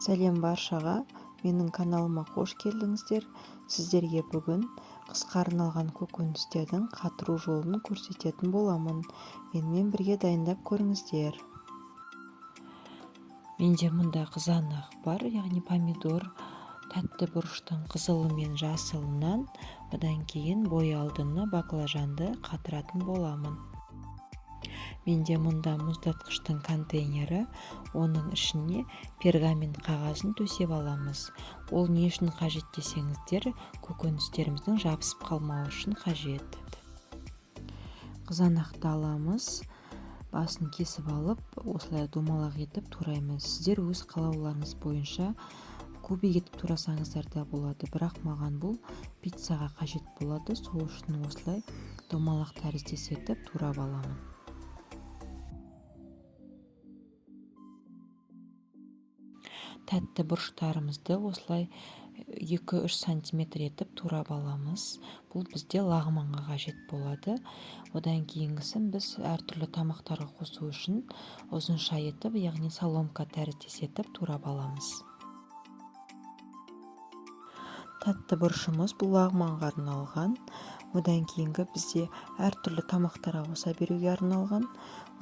Сәлем баршаға, менің каналыма қош келдіңіздер. Сіздерге бүгін қысқа арналған көкөністердің қатыру жолын көрсететін боламын. Менімен бірге дайындап көріңіздер. Менде мұнда қызанақ бар, яғни помидор, тәтті бұрыштың қызылы мен жасылынан, одан кейін боялдыны, баклажанды қатыратын боламын. Менде мұнда мұздатқыштың контейнері, оның ішіне пергамент қағазын төсеп аламыз. Ол не үшін қажет десеңіздер, көкөністеріміздің жабысып қалмауы үшін қажет. Қызанақты аламыз, басын кесіп алып, осылай домалақ етіп тураймыз. Сіздер өз қалауларыңыз бойынша көбейіп етіп турасаңыздар да болады, бірақ маған бұл пиццаға қажет болады, сол үшін осылай домалақ тәріздес етіп турап аламын. Тәтті бұрыштарымызды осылай 2-3 сантиметр етіп турап аламыз. Бұл бізде лағманға қажет болады. Одан кейінгісін біз әртүрлі тамақтарға қосу үшін ұзынша етіп, яғни соломка тәріздес етіп турап аламыз. Тәтті бұрышымыз бұл лағманға арналған. Одан кейінгі бізде әртүрлі тамақтарға қоса беруге арналған.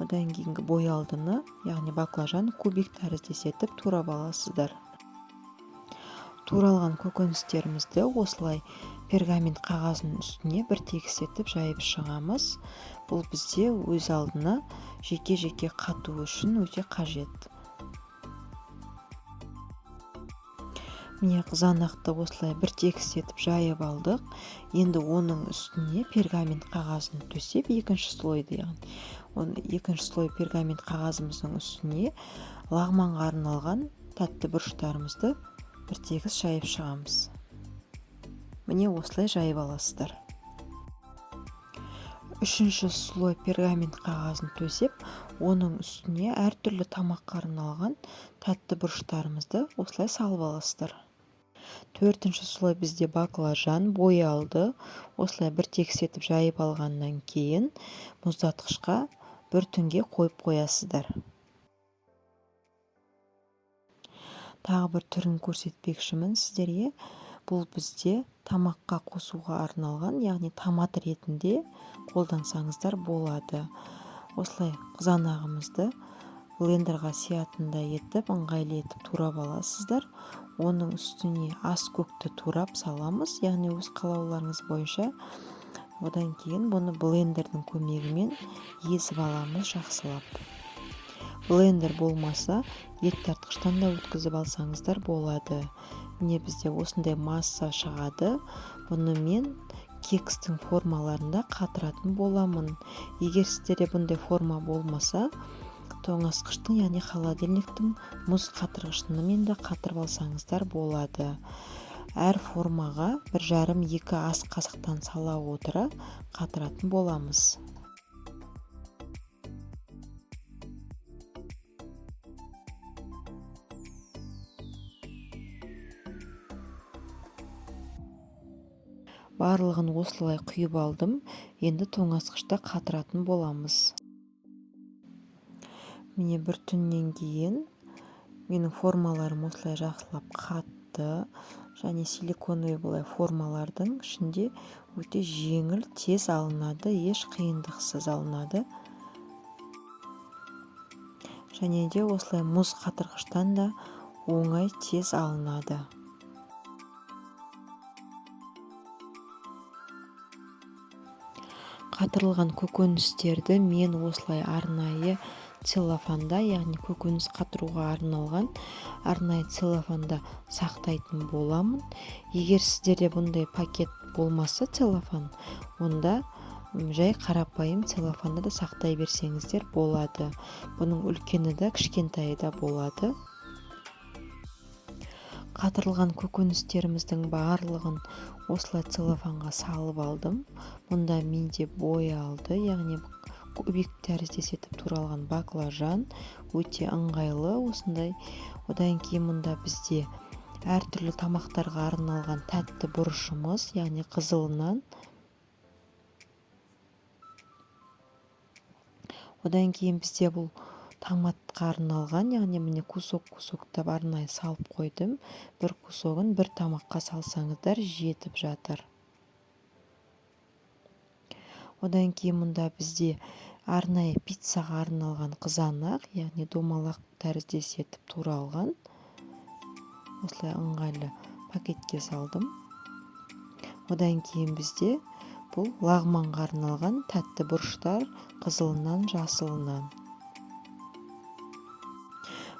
Одан кейінгі боялдыны, яғни баклажан кубик тәріздес етіп турап аласыздар. Туралған көкөністерімізді осылай пергамент қағазының үстіне бір тегіс етіп жайып шығамыз. Бұл бізде өз алдына жеке-жеке қату үшін өте қажет. Міне қызанақты осылай бір тегіс етіп жайып алдық. Енді оның үстіне пергамент қағазын төсеп, екінші слой пергамент қағазымыздың үстіне лағманға арналған тәтті бұрыштарымызды бір тегіс жайып шығамыз. Міне осылай жайып аласыздар. Үшінші слой пергамент қағазын төсеп, оның үстіне әртүрлі тамаққа арналған тәтті бұрыштарымызды осылай салып аласыздар. Төртінші слой бізде баклажан, боялды, осылай бір тегіс етіп жайып алғаннан кейін мұздатқышқа бір түнге қойып қоясыздар. Тағы бір түрін көрсетпекшімін сіздерге. Бұл бізде тамаққа қосуға арналған, яғни томат ретінде қолдансаңыздар болады. Осылай қызанағымызды блендерға сиятындай етіп, ыңғайлы етіп турап аласыздар. Оның үстіне ас көкті турап саламыз, яғни өз қалауларыңыз бойынша. Одан кейін бұны блендердің көмегімен езіп аламыз жақсылап. Блендер болмаса, ет тартқыштан да өткізіп алсаңыздар болады. Міне бізде осындай масса шығады. Бұны мен кекстің формаларында қатыратын боламын. Егер сіздерде бұндай форма болмаса, тоңазытқыштың, яғни холодильниктің мұз қатырғышымен де қатырып алсаңыздар болады. Әр формаға 1,5-2 ас қасықтан сала отыра қатыратын боламыз. Барлығын осылай құйып алдым. Енді тоңазытқышта қатыратын боламыз. Міне бір түннен кейін менің формаларым осылай жақсылап қатты, және силиконовый бұлай формалардың ішінде өте жеңіл, тез алынады, еш қиындықсыз алынады. Және де осылай мұз қатырғыштан да оңай, тез алынады. Қатырылған көкөністерді мен осылай арнайы целлофанда, яғни көкөніс қатыруға арналған арнайы целлофанда сақтайтын боламын. Егер сіздерде бұндай пакет болмаса целлофан, онда жай қарапайым целлофанда да сақтай берсеңіздер болады. Бұның үлкені де, кішкентайы да болады. Қатырылған көкөністеріміздің барлығын осылай целлофанға салып алдым. Мұнда менде боялды, яғни кубик тәріздес етіп туралған баклажан, өте ыңғайлы осындай. Одан кейін мұнда бізде әртүрлі тамақтарға арналған тәтті бұрышымыз, яғни қызылынан. Одан кейін бізде бұл томатқа арналған, яғни міне кусоктап арнайы салып қойдым. Бір кусогын бір тамаққа салсаңыздар жетіп жатыр. Одан кейін мұнда бізде арнайы пиццаға арналған қызанақ, яғни домалақ тәріздес етіп туралған. Осылай ыңғайлы пакетке салдым. Одан кейін бізде бұл лағманға арналған тәтті бұрыштар қызылынан жасылынан.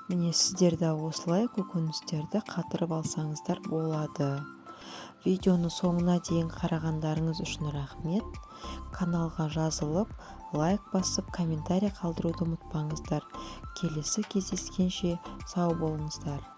Міне сіздер де осылай көкөністерді қатырып алсаңыздар болады. Видеоны соңына дейін қарағандарыңыз үшін рахмет. Каналға жазылып, лайк басып, комментарий қалдыруды ұмытпаңыздар. Келесі кездескенше сау болыңыздар.